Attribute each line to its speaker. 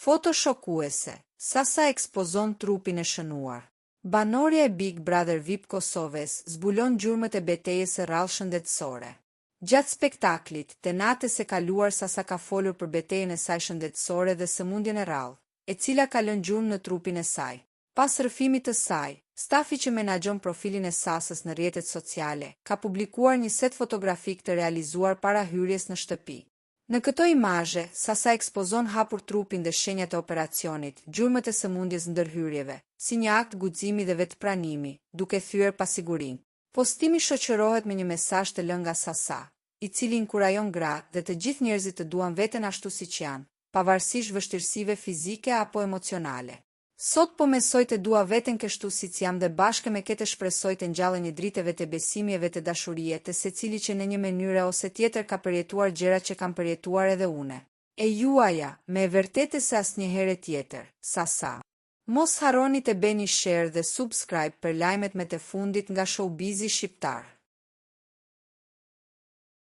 Speaker 1: Foto shokuese, Sasa ekspozon trupin e shënuar. Banorja e Big Brother VIP Kosovës zbulon gjurmët e betejës së rrallë shëndetësore. Gjatë spektaklit, të natës e kaluar Sasa ka folur për betejën e saj shëndetësore dhe sëmundjen e rrallë, e cila ka lënë gjurmë në trupin e saj. Pas rrëfimit të saj, stafi që menaxhon profilin e Sasës në rrjetet sociale ka publikuar një set fotografik të realizuar para hyrjes në shtëpi. Në këto imazhe, Sasa ekspozon hapur trupin dhe shenjat e operacionit, gjurmët e sëmundjes ndërhyrjeve, si një akt guximi dhe vetpranimi, duke thyer pasigurinë. Postimi shoqërohet me një mesazh të lënë nga Sasa, i cili inkurajon gratë dhe të gjithë njerëzit të duan veten ashtu siç janë, pavarësisht vështirësive fizike apo emocionale. Sot po mesoj të dua veten kështu siç jam dhe bashkë me këtë shpresoj të ngjallë një driteve të besimjeve të dashurie të secili që në një mënyrë ose tjetër ka përjetuar gjërat që kam përjetuar edhe une. E juaja, me e vërtetë se asnjëherë tjetër, Sasa. Mos harroni të bëni share dhe subscribe për lajmet më të fundit nga showbizi shqiptar.